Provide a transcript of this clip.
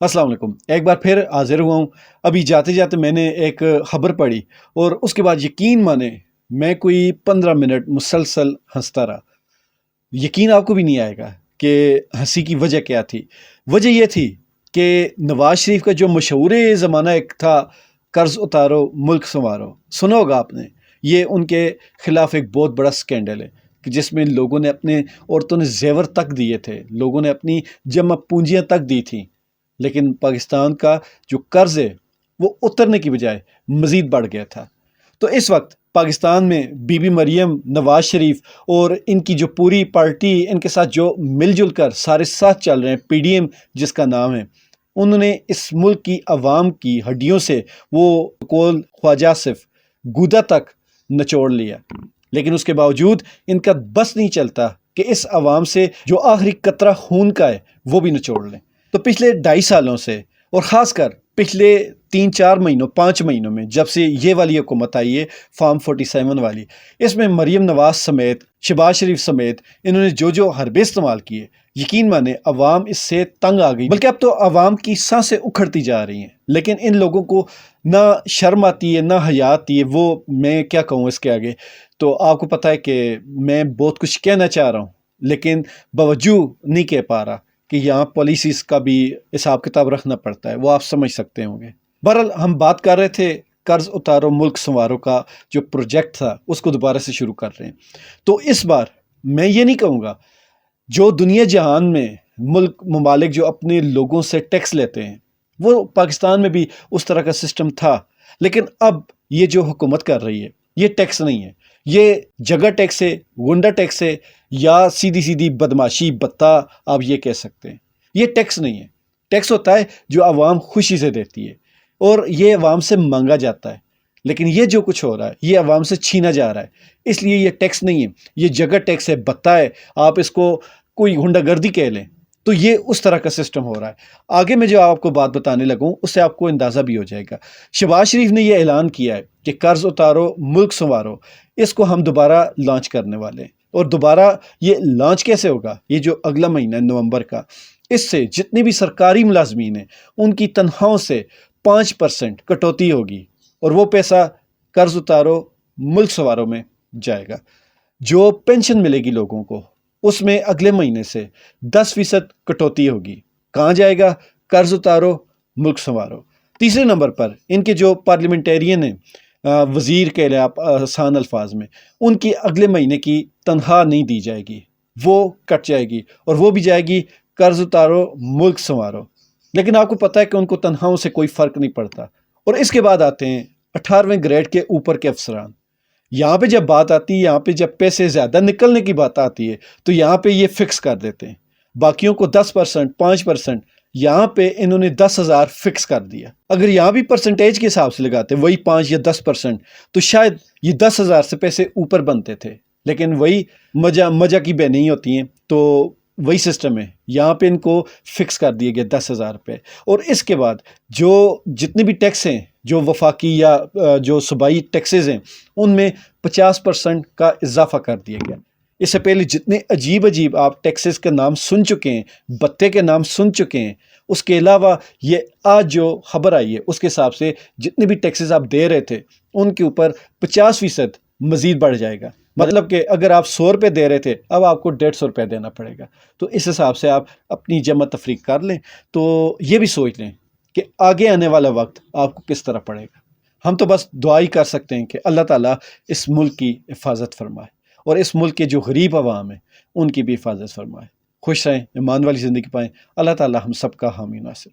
अस्सलाम वालेकुम। एक बार फिर हाजिर हुआ हूँ। अभी जाते जाते मैंने एक खबर पढ़ी और उसके बाद यकीन माने मैं कोई 15 मिनट मुसलसल हंसता रहा। यकीन आपको भी नहीं आएगा कि हंसी की वजह क्या थी। वजह यह थी कि नवाज शरीफ का जो मशहूर ज़माना एक था, कर्ज उतारो मुल्क संवारो, सुना होगा आपने। ये उनके खिलाफ एक बहुत बड़ा स्कैंडल है कि जिसमें लोगों ने अपने औरतों ने जेवर तक दिए थे, लोगों ने अपनी जमा पूंजियां तक दी थी, लेकिन पाकिस्तान का जो कर्ज है वो उतरने की बजाय मज़ीद बढ़ गया था। तो इस वक्त पाकिस्तान में बीबी मरियम, नवाज शरीफ और इनकी जो पूरी पार्टी, इनके साथ जो मिलजुल कर सारे साथ चल रहे हैं, पीडीएम जिसका नाम है, उन्होंने इस मुल्क की आवाम की हड्डियों से वो कोल ख्वाजा सिर्फ गूदा तक निचोड़ लिया। लेकिन उसके बावजूद इनका बस नहीं चलता कि इस आवाम से जो आखिरी कतरा खून का है वो भी निचोड़ लें। तो पिछले 2.5 सालों से और ख़ासकर पिछले 3-4 महीनों 5 महीनों में, जब से ये वाली हुकूमत आई है, फार्म 47 वाली, इसमें मरीम नवाज समेत, शहबाज शरीफ समेत इन्होंने जो जो हरबे इस्तेमाल किए, यकीन माने अवाम इससे तंग आ गई। बल्कि अब तो अवाम की सांसें उखड़ती जा रही हैं। लेकिन इन लोगों को ना शर्म आती है ना हया आती है। वो मैं क्या कहूँ इसके आगे। तो आपको पता है कि मैं बहुत कुछ कहना चाह रहा हूँ, लेकिन बावजूद नहीं कह पा रहा कि यहाँ पॉलिसीज़ का भी हिसाब किताब रखना पड़ता है, वो आप समझ सकते होंगे। बहरहाल हम बात कर रहे थे कर्ज उतारो मुल्क संवारो का जो प्रोजेक्ट था, उसको दोबारा से शुरू कर रहे हैं। तो इस बार मैं ये नहीं कहूँगा, जो दुनिया जहान में मुल्क ममालिक जो अपने लोगों से टैक्स लेते हैं, वो पाकिस्तान में भी उस तरह का सिस्टम था। लेकिन अब ये जो हुकूमत कर रही है, ये टैक्स नहीं है, ये जगह टैक्स है, गुंडा टैक्स है, या सीधी सीधी बदमाशी बत्ता आप ये कह सकते हैं। ये टैक्स नहीं है। टैक्स होता है जो आवाम खुशी से देती है और ये आवाम से मांगा जाता है। लेकिन ये जो कुछ हो रहा है, ये आवाम से छीना जा रहा है, इसलिए ये टैक्स नहीं है, ये जगह टैक्स है, बत्ता है। आप इसको कोई गुंडागर्दी कह लें, तो ये उस तरह का सिस्टम हो रहा है। आगे मैं जो आपको बात बताने लगूं, उससे आपको अंदाज़ा भी हो जाएगा। शहबाज शरीफ ने यह ऐलान किया है कि कर्ज उतारो मुल्क संवारो, इसको हम दोबारा लॉन्च करने वाले हैं। और दोबारा ये लॉन्च कैसे होगा? ये जो अगला महीना है नवंबर का, इससे जितने भी सरकारी मुलाजमीन हैं उनकी तनख्वाहों से 5% कटौती होगी और वो पैसा कर्ज उतारो मुल्क संवारो में जाएगा। जो पेंशन मिलेगी लोगों को, उसमें अगले महीने से 10% कटौती होगी। कहाँ जाएगा? कर्ज उतारो मुल्क संवारो। तीसरे नंबर पर इनके जो पार्लियामेंटेरियन हैं, वज़ीर कह लें आप आसान अल्फाज में, उनकी अगले महीने की तनख्वाह नहीं दी जाएगी, वो कट जाएगी और वो भी जाएगी कर्ज उतारो मुल्क संवारो। लेकिन आपको पता है कि उनको तनख्वाहों से कोई फ़र्क नहीं पड़ता। और इसके बाद आते हैं 18वें ग्रेड के ऊपर के अफसरान। यहाँ पे जब बात आती है, यहाँ पे जब पैसे ज़्यादा निकलने की बात आती है, तो यहाँ पे ये फिक्स कर देते हैं। बाकियों को 10%, 5%, यहाँ पे इन्होंने 10,000 फिक्स कर दिया। अगर यहाँ भी परसेंटेज के हिसाब से लगाते वही 5 या 10%, तो शायद ये 10,000 से पैसे ऊपर बनते थे। लेकिन वही मजा की बहनें ही होती हैं, तो वही सिस्टम है। यहाँ पे इनको फिक्स कर दिए गए 10,000 रुपये। और इसके बाद जो जितने भी टैक्स हैं, जो वफाकी या जो सूबाई टैक्सेस हैं, उनमें 50% का इजाफा कर दिया गया। इससे पहले जितने अजीब अजीब आप टैक्सेस के नाम सुन चुके हैं, बत्ते के नाम सुन चुके हैं, उसके अलावा ये आज जो खबर आई है उसके हिसाब से जितने भी टैक्सेस आप दे रहे थे उनके ऊपर 50% मज़ीद बढ़ जाएगा। मतलब कि अगर आप 100 रुपये दे रहे थे, अब आपको 150 रुपये देना पड़ेगा। तो इस हिसाब से आप अपनी जमा तफरीक कर लें। तो ये भी सोच लें कि आगे आने वाला वक्त आपको किस तरह पड़ेगा। हम तो बस दुआ ही कर सकते हैं कि अल्लाह ताला इस मुल्क की हिफाजत फरमाए और इस मुल्क के जो गरीब अवाम है उनकी भी हिफाजत फरमाए। खुश रहें, ईमान वाली ज़िंदगी पाएँ। अल्लाह ताला हम सब का हामी नासिर।